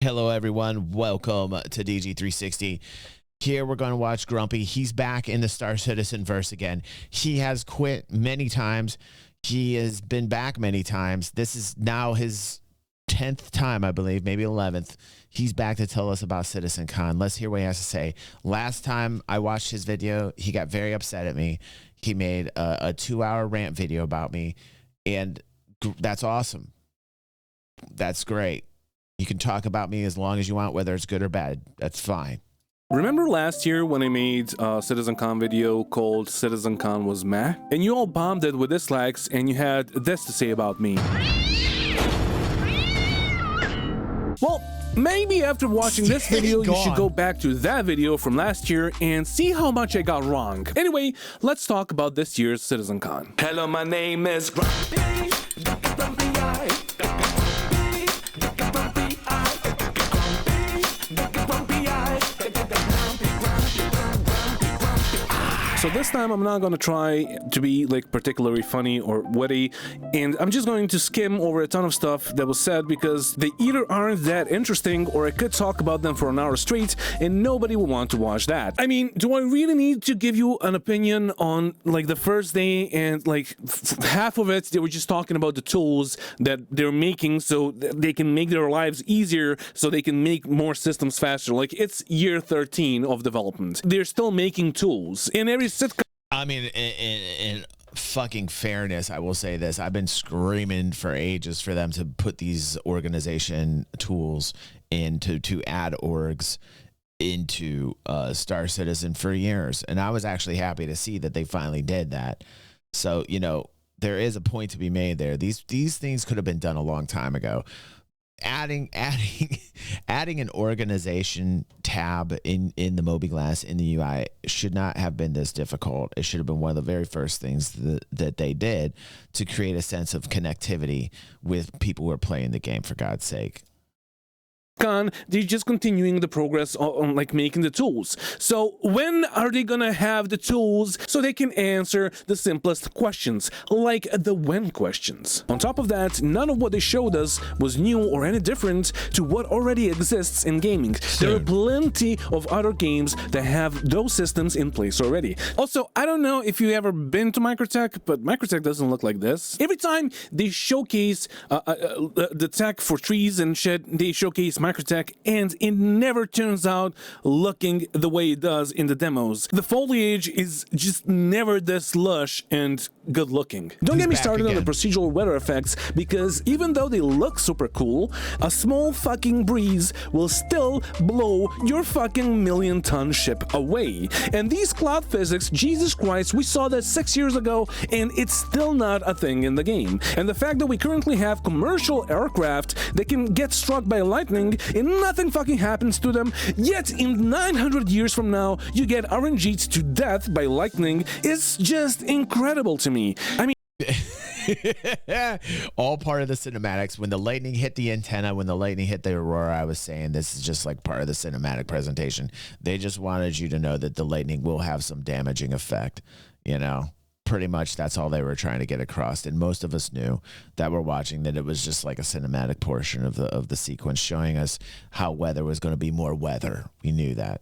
Hello, everyone. Welcome to DG360. Here we're going to watch Grumpy. He's back in the Star Citizen verse again. He has quit many times. He has been back many times. This is now his 10th time, I believe, maybe 11th. He's back to tell us about CitizenCon. Let's hear what he has to say. Last time I watched his video, he got very upset at me. He made a 2-hour rant video about me, and that's awesome. That's great. You can talk about me as long as you want, whether it's good or bad. That's fine. Remember last year when I made a CitizenCon video called CitizenCon was meh? And you all bombed it with dislikes and you had this to say about me. Well, maybe after watching this video, you should go back to that video from last year and see how much I got wrong. Anyway, let's talk about this year's CitizenCon. Hello, my name is Grumpy. So this time I'm not going to try to be like particularly funny or witty, and I'm just going to skim over a ton of stuff that was said because they either aren't that interesting or I could talk about them for an hour straight and nobody will want to watch that. I mean, do I really need to give you an opinion on like the first day and like half of it they were just talking about the tools that they're making so they can make their lives easier, so they can make more systems faster. Like it's year 13 of development. They're still making tools. In every sitcom. I mean, in fucking fairness, I will say this. I've been screaming for ages for them to put these organization tools into to add orgs into Star Citizen for years. And I was actually happy to see that they finally did that. So, you know, there is a point to be made there. These things could have been done a long time ago. Adding an organization tab in the mobiGlas in the UI should not have been this difficult. It should have been one of the very first things that they did to create a sense of connectivity with people who are playing the game, for God's sake. They're just continuing the progress on like making the tools. So when are they gonna have the tools so they can answer the simplest questions, like the when questions? On top of that, none of what they showed us was new or any different to what already exists in gaming. There are plenty of other games that have those systems in place already. Also, I don't know if you've ever been to Microtech, but Microtech doesn't look like this. Every time they showcase the tech for trees and shit, they showcase Microtech, and it never turns out looking the way it does in the demos. The foliage is just never this lush and good looking. Don't get me started on the procedural weather effects, because even though they look super cool, a small fucking breeze will still blow your fucking million-ton ship away. And these cloud physics, Jesus Christ, we saw that 6 years ago, and it's still not a thing in the game. And the fact that we currently have commercial aircraft that can get struck by lightning and nothing fucking happens to them, yet in 900 years from now you get RNG'd to death by lightning, is just incredible to me. I mean, all part of the cinematics. When the lightning hit the antenna, when the lightning hit the aurora, I was saying this is just like part of the cinematic presentation. They just wanted you to know that the lightning will have some damaging effect, you know. Pretty much that's all they were trying to get across, and most of us knew that we're watching that it was just like a cinematic portion of the sequence showing us how weather was going to be more weather. We knew that.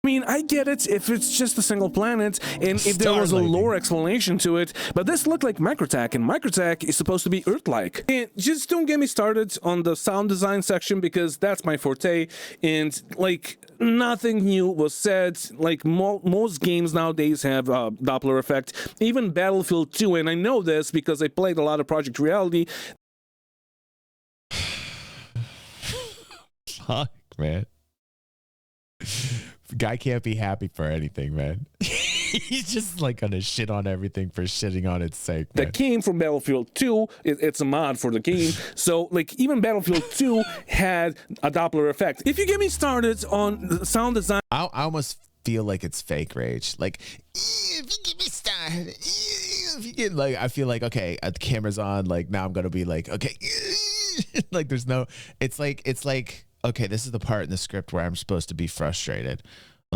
I mean, I get it if it's just a single planet and if there was a lore explanation to it, but this looked like Microtech, and Microtech is supposed to be Earth-like. And just don't get me started on the sound design section, because that's my forte, and like nothing new was said. Like most games nowadays have Doppler effect, even Battlefield 2, and I know this because I played a lot of Project Reality. Fuck, man. Guy can't be happy for anything, man. He's just like gonna shit on everything for shitting on its sake, man. That came from Battlefield 2. It's a mod for the game. So like even Battlefield 2 had a Doppler effect. If you get me started on the sound design, I almost feel like it's fake rage. Like if you get me started, if you get like, I feel like, okay, the camera's on, like now I'm gonna be like, okay, like there's no, it's like okay, this is the part in the script where I'm supposed to be frustrated.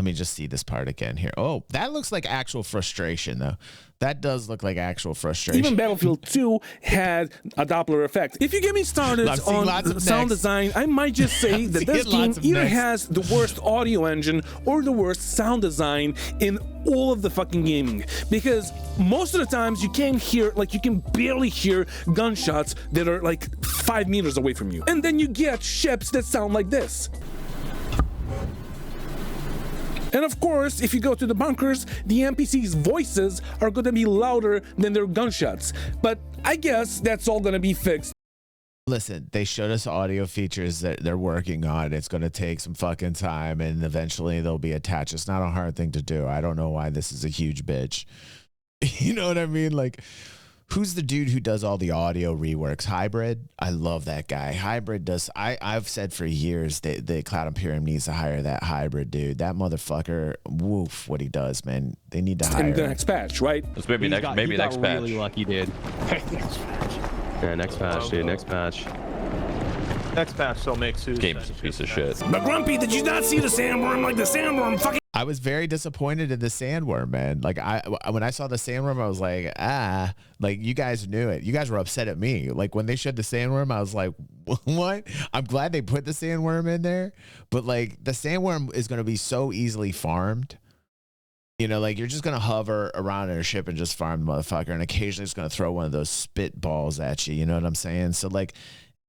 Let me just see this part again here. Oh, that looks like actual frustration, though. That does look like actual frustration. Even Battlefield 2 had a Doppler effect. If you get me started on sound design, I might just say that this game either has the worst audio engine or the worst sound design in all of the fucking gaming. Because most of the times you can't hear, like you can barely hear gunshots that are like 5 meters away from you. And then you get ships that sound like this. And of course, if you go to the bunkers, the NPCs' voices are gonna be louder than their gunshots. But I guess that's all gonna be fixed. Listen, they showed us audio features that they're working on. It's gonna take some fucking time, and eventually they'll be attached. It's not a hard thing to do. I don't know why this is a huge bitch. You know what I mean? Like, who's the dude who does all the audio reworks? Hybrid? I love that guy. Hybrid does. I've said for years that the Cloud Imperium needs to hire that Hybrid dude. That motherfucker, woof, what he does, man. They need to hire in the next patch, right? It's maybe next patch. Really lucky, dude. Yeah, next patch, dude. Next patch. Next patch, they'll make Sue's Game's a piece of shit. But Grumpy, did you not see the sandworm? Like the sandworm fucking. I was very disappointed in the sandworm, man. Like when I saw the sandworm, I was like, like you guys knew it. You guys were upset at me. Like when they showed the sandworm, I was like, what? I'm glad they put the sandworm in there, but like the sandworm is going to be so easily farmed. You know, like you're just going to hover around in a ship and just farm the motherfucker, and occasionally it's going to throw one of those spit balls at you. You know what I'm saying? So like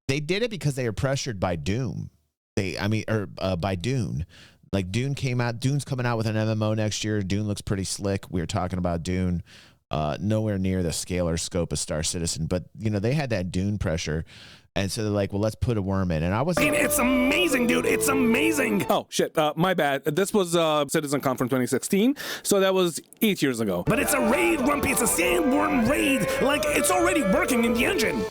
they did it because they were pressured by Doom. By Dune. Like Dune came out. Dune's coming out with an MMO next year. Dune looks pretty slick. We were talking about Dune, nowhere near the scale or scope of Star Citizen, but you know they had that Dune pressure, and so they're like, well, let's put a worm in. And I was, it's amazing, dude. It's amazing. Oh shit, my bad. This was CitizenCon from 2016, so that was 8 years ago. But it's a raid, Rumpy. It's a sandworm raid. Like it's already working in the engine.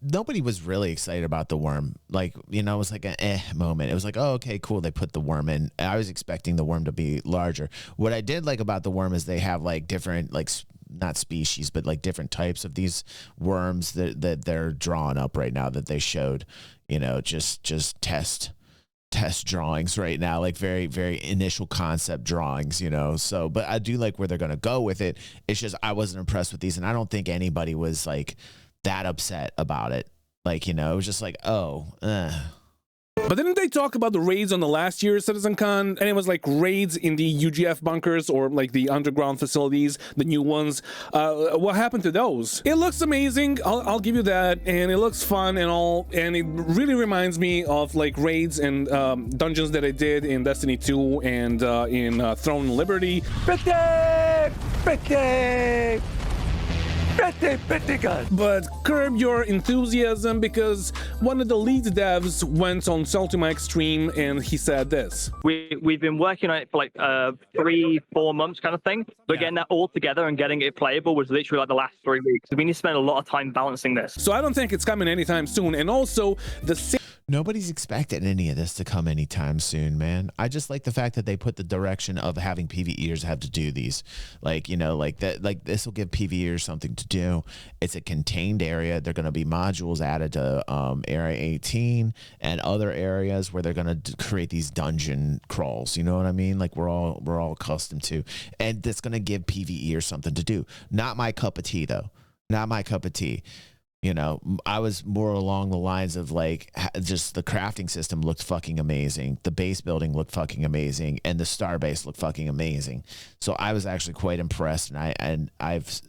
Nobody was really excited about the worm. Like, you know, it was like an moment. It was like, oh, okay, cool. They put the worm in. I was expecting the worm to be larger. What I did like about the worm is they have like different, like not species, but like different types of these worms that they're drawing up right now that they showed, you know, just test drawings right now, like very, very initial concept drawings, you know. So, but I do like where they're going to go with it. It's just, I wasn't impressed with these. And I don't think anybody was like that upset about it. Like, you know, it was just like, oh, But didn't they talk about the raids on the last year's CitizenCon? And it was like raids in the UGF bunkers or like the underground facilities, the new ones. What happened to those? It looks amazing. I'll give you that. And it looks fun and all. And it really reminds me of like raids and dungeons that I did in Destiny 2 and in Throne and Liberty. But curb your enthusiasm, because one of the lead devs went on Salty Extreme and he said this. We've been working on it for like 3-4 months kind of thing, but getting that all together and getting it playable was literally like the last 3 weeks. We need to spend a lot of time balancing this. So I don't think it's coming anytime soon. And also nobody's expecting any of this to come anytime soon, man. I just like the fact that they put the direction of having PvEers have to do these. Like, you know, like that, like this will give PvEers something to do. It's a contained area. They're going to be modules added to Area 18 and other areas where they're going to create these dungeon crawls. You know what I mean? Like we're all accustomed to. And that's going to give PvEers something to do. Not my cup of tea, though. Not my cup of tea. You know, I was more along the lines of like just the crafting system looked fucking amazing. The base building looked fucking amazing, and the star base looked fucking amazing. So I was actually quite impressed, and I've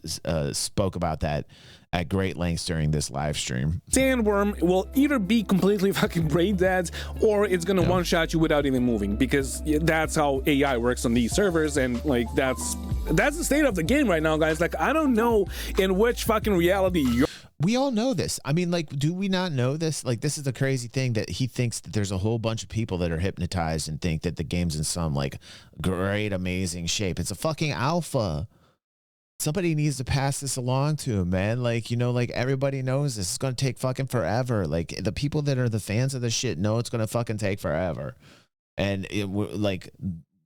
spoke about that at great lengths during this live stream. Sandworm will either be completely fucking brain dead, or it's gonna one-shot you without even moving, because that's how AI works on these servers, and like that's the state of the game right now, guys. Like I don't know in which fucking reality you're. We all know this. I mean, like, do we not know this? Like, this is the crazy thing, that he thinks that there's a whole bunch of people that are hypnotized and think that the game's in some, like, great, amazing shape. It's a fucking alpha. Somebody needs to pass this along to him, man. Like, you know, like, everybody knows this is going to take fucking forever. Like, the people that are the fans of the shit know it's going to fucking take forever. And, like,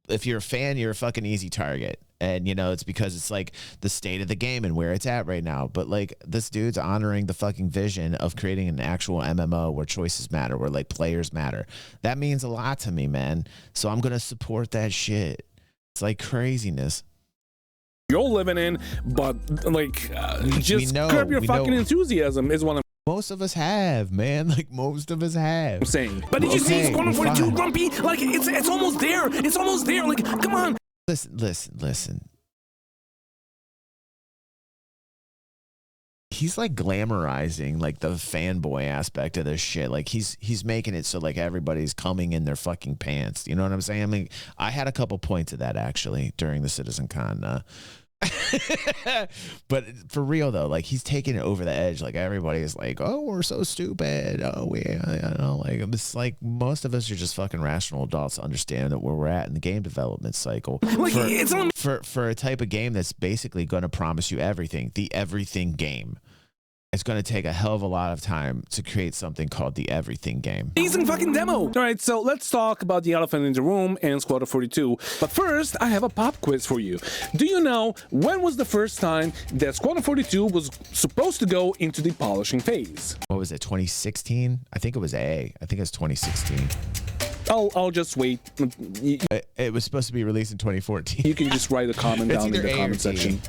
if you're a fan, you're a fucking easy target. And, you know, it's because it's like the state of the game and where it's at right now. But like this dude's honoring the fucking vision of creating an actual MMO where choices matter, where like players matter. That means a lot to me, man. So I'm going to support that shit. It's like craziness. You're living in, but like just curb your fucking enthusiasm is what I'm most of us have, man. Like most of us have. saying. But did you see Squadron 42, Grumpy? Like it's almost there. It's almost there. Like come on. Listen. He's like glamorizing like the fanboy aspect of this shit. Like he's making it so like everybody's coming in their fucking pants. You know what I'm saying? I mean, I had a couple points of that actually during the CitizenCon. But for real though, like he's taking it over the edge. Like everybody is like, oh, we're so stupid. Oh, we, I know. Like it's like most of us are just fucking rational adults to understand that where we're at in the game development cycle. Like for a type of game that's basically going to promise you everything, the everything game. It's going to take a hell of a lot of time to create something called the everything game. Amazing fucking demo. All right, so let's talk about the elephant in the room and Squadron 42. But first, I have a pop quiz for you. Do you know when was the first time that Squadron 42 was supposed to go into the polishing phase? What was it, 2016? I think it was I think it was 2016. I'll just wait. It was supposed to be released in 2014. You can just write a comment down in the comment section.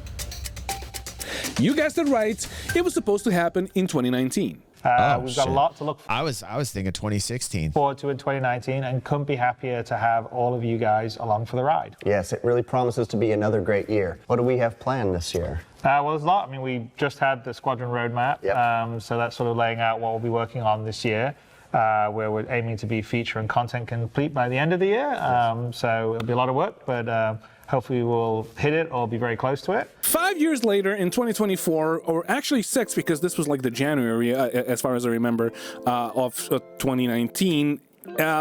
You guessed it right. It was supposed to happen in 2019. We've got a lot to look I was thinking 2016. forward to in 2019 and couldn't be happier to have all of you guys along for the ride. Yes, it really promises to be another great year. What do we have planned this year? Well, there's a lot. I mean, we just had the squadron roadmap, Yep. So that's sort of laying out what we'll be working on this year, where we're aiming to be feature and content complete by the end of the year. So it'll be a lot of work, but hopefully we'll hit it or be very close to it. 5 years later, in 2024, or actually 6, because this was like the January, as far as I remember, of 2019,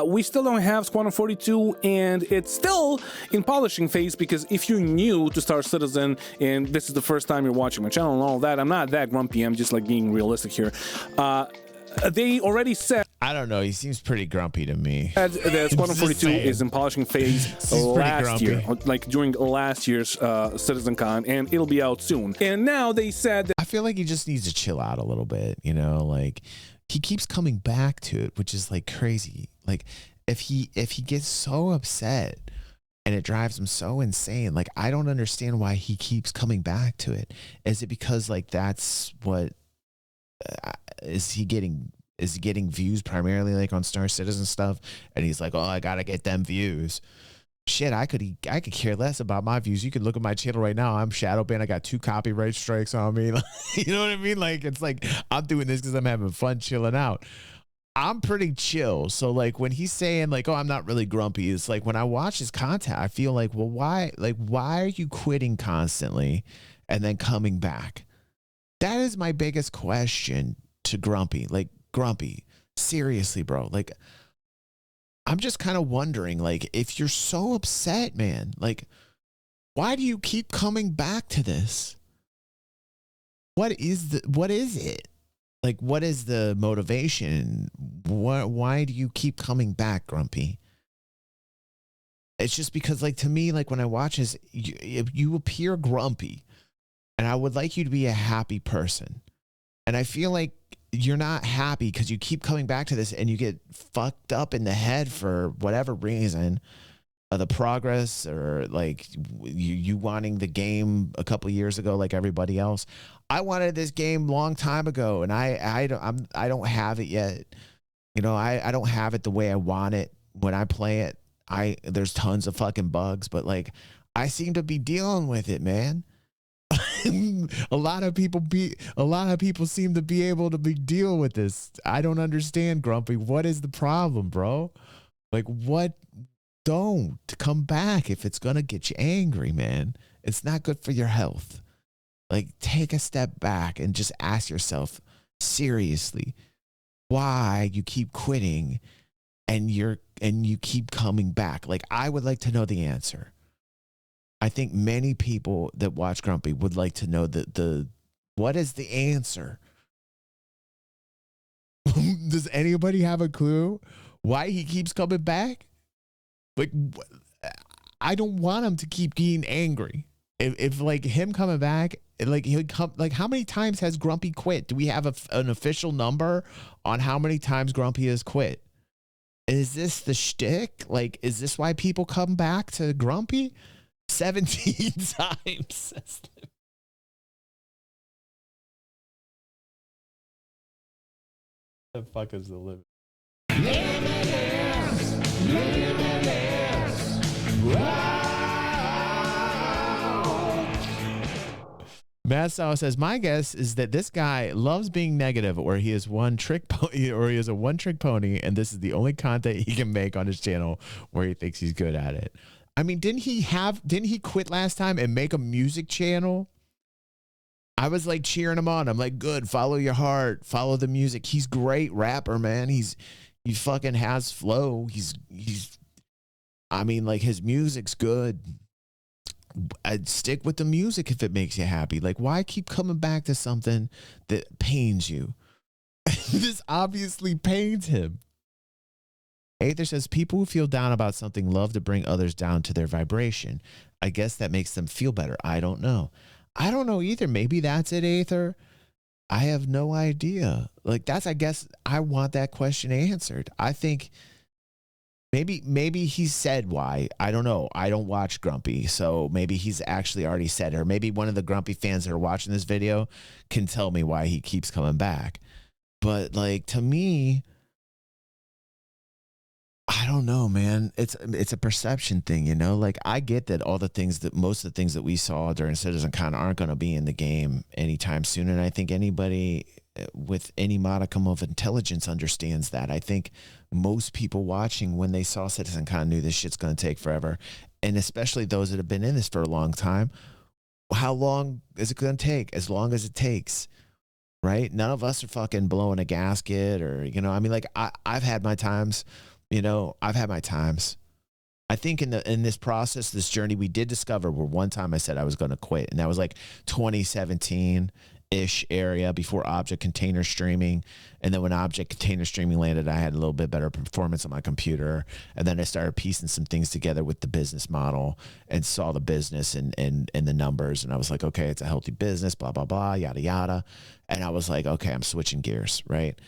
we still don't have Squadron 42, and it's still in polishing phase, because if you're new to Star Citizen and this is the first time you're watching my channel and all that, I'm not that grumpy, I'm just like being realistic here. They already said, I don't know, he seems pretty grumpy to me. that Squadron 42 is in polishing phase last year, like during last year's CitizenCon, and it'll be out soon. And now they said that I feel like he just needs to chill out a little bit, you know, like he keeps coming back to it, which is like crazy. Like if he gets so upset and it drives him so insane, like I don't understand why he keeps coming back to it. Is it because like that's what is he getting views primarily like on Star Citizen stuff, and he's like, oh, I gotta get them views. Shit, I could care less about my views. You can look at my channel right now. I'm shadow banned. I got 2 copyright strikes on me. You know what I mean? Like it's like I'm doing this because I'm having fun chilling out. I'm pretty chill. So like when he's saying like, oh, I'm not really grumpy, it's like when I watch his content, I feel like, well, why are you quitting constantly and then coming back? That is my biggest question to Grumpy. Like, Grumpy, seriously, bro. Like, I'm just kind of wondering, like, if you're so upset, man, like, why do you keep coming back to this? What is it? Like, what is the motivation? Why do you keep coming back, Grumpy? It's just because, like, to me, like, when I watch this, you appear grumpy. And I would like you to be a happy person. And I feel like you're not happy because you keep coming back to this and you get fucked up in the head for whatever reason. The progress or like you wanting the game a couple years ago like everybody else. I wanted this game long time ago and I don't have it yet. You know, I don't have it the way I want it. When I play it, there's tons of fucking bugs, but like I seem to be dealing with it, man. a lot of people seem to be able to deal with this. I don't understand, Grumpy. What is the problem, bro? Like, what? Don't come back if it's gonna get you angry, man. It's not good for your health. Like, take a step back and just ask yourself seriously why you keep quitting and you keep coming back. Like, I would like to know the answer. I think many people that watch Grumpy would like to know what is the answer? Does anybody have a clue why he keeps coming back? Like, I don't want him to keep being angry. if like him coming back, like he'll come, like how many times has Grumpy quit? Do we have an official number on how many times Grumpy has quit? Is this the shtick? Like, is this why people come back to Grumpy? 17 times. The fuck is the limit? Matt Saw says, my guess is that this guy loves being negative, or he is one trick pony, or he is a one-trick pony, and this is the only content he can make on his channel where he thinks he's good at it. I mean, didn't he quit last time and make a music channel? I was like cheering him on. I'm like, good, follow your heart, follow the music. He's great rapper, man. He fucking has flow. I mean, like, his music's good. I'd stick with the music if it makes you happy. Like, why keep coming back to something that pains you? This obviously pains him. Aether says, people who feel down about something love to bring others down to their vibration. I guess that makes them feel better. I don't know. I don't know either. Maybe that's it, Aether. I have no idea. Like, that's, I guess, I want that question answered. I think maybe he said why. I don't know. I don't watch Grumpy, so maybe he's actually already said it. Or maybe one of the Grumpy fans that are watching this video can tell me why he keeps coming back. But, like, to me, I don't know, man. It's a perception thing, you know? Like, I get that most of the things that we saw during CitizenCon aren't going to be in the game anytime soon. And I think anybody with any modicum of intelligence understands that. I think most people watching when they saw CitizenCon knew this shit's going to take forever. And especially those that have been in this for a long time. How long is it going to take? As long as it takes, right? None of us are fucking blowing a gasket or, you know, I mean, like, I've had my times. You know, I've had my times. I think in this process, this journey, we did discover where one time I said I was going to quit. And that was like 2017-ish area before object container streaming. And then when object container streaming landed, I had a little bit better performance on my computer. And then I started piecing some things together with the business model and saw the business and the numbers. And I was like, okay, it's a healthy business, blah, blah, blah, yada, yada. And I was like, okay, I'm switching gears, right?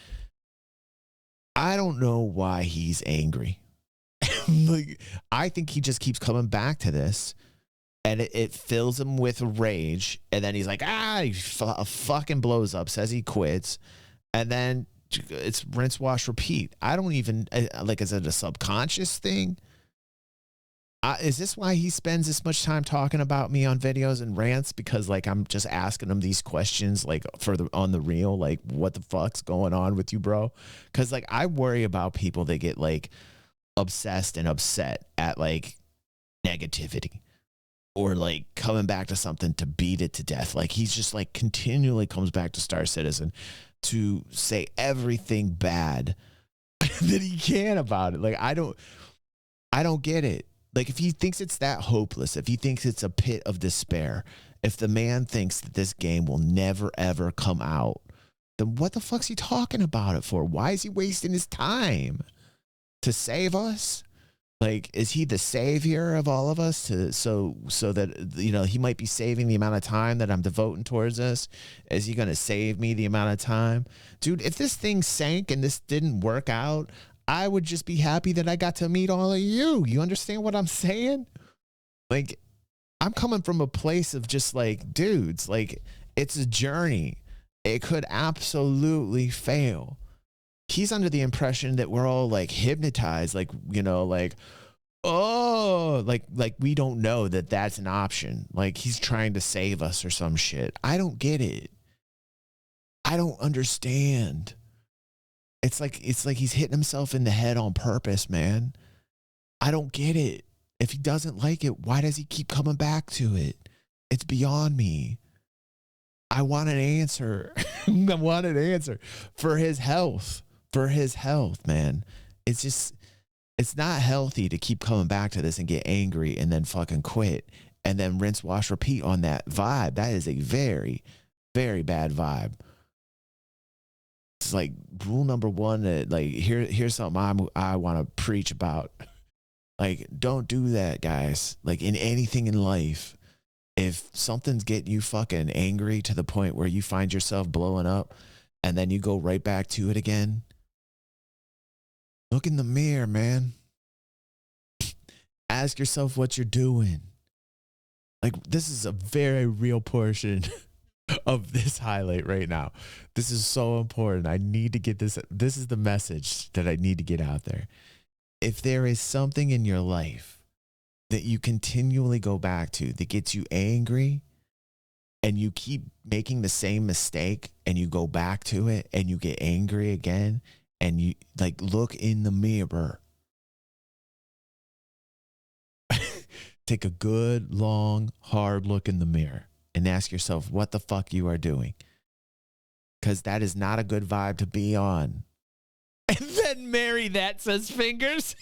I don't know why he's angry. Like, I think he just keeps coming back to this, and it fills him with rage. And then he's like, he fucking blows up, says he quits, and then it's rinse, wash, repeat. I don't even, like, is it a subconscious thing? Is this why he spends this much time talking about me on videos and rants? Because, like, I'm just asking him these questions, like, on the real, like, what the fuck's going on with you, bro? Because, like, I worry about people that get, like, obsessed and upset at, like, negativity or, like, coming back to something to beat it to death. Like, he's just, like, continually comes back to Star Citizen to say everything bad that he can about it. Like, I don't get it. Like, if he thinks it's that hopeless, if he thinks it's a pit of despair, if the man thinks that this game will never, ever come out, then what the fuck's he talking about it for? Why is he wasting his time? To save us? Like, is he the savior of all of us so that, you know, he might be saving the amount of time that I'm devoting towards this? Is he going to save me the amount of time? Dude, if this thing sank and this didn't work out, I would just be happy that I got to meet all of you. You understand what I'm saying? Like, I'm coming from a place of just like, dudes, like, it's a journey. It could absolutely fail. He's under the impression that we're all like hypnotized, like, you know, like, oh, like we don't know that that's an option. Like, he's trying to save us or some shit. I don't get it. I don't understand. It's like he's hitting himself in the head on purpose, man. I don't get it. If he doesn't like it, why does he keep coming back to it? It's beyond me. I want an answer. I want an answer for his health. For his health, man. It's just, it's not healthy to keep coming back to this and get angry and then fucking quit and then rinse, wash, repeat on that vibe. That is a very, very bad vibe. It's like rule number one that, like, here's something I want to preach about. Like, don't do that, guys. Like, in anything in life, If something's getting you fucking angry to the point where you find yourself blowing up and then you go right back to it again, look in the mirror, man. Ask yourself what you're doing. Like, this is a very real portion of this highlight right now. This is so important. I need to get this. This is the message that I need to get out there. If there is something in your life that you continually go back to that gets you angry and you keep making the same mistake and you go back to it and you get angry again and you like look in the mirror. Take a good, long, hard look in the mirror and ask yourself what the fuck you are doing. Because that is not a good vibe to be on. And then Mary that says fingers.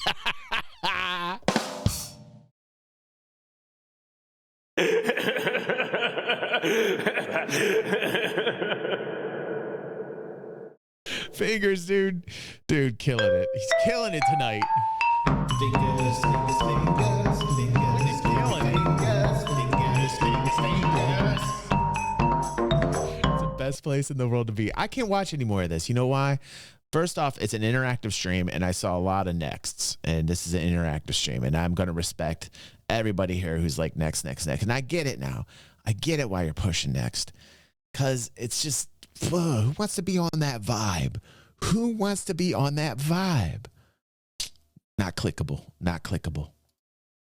Fingers, dude. Dude, killing it. He's killing it tonight. Fingers, fingers, fingers, fingers. He's killing it. It's the best place in the world to be. I can't watch any more of this. You know why? First off, it's an interactive stream, and I saw a lot of nexts, and this is an interactive stream, and I'm going to respect everybody here who's like next. And I get it now. I get it why you're pushing next. Because it's just, who wants to be on that vibe? Who wants to be on that vibe? Not clickable. Not clickable.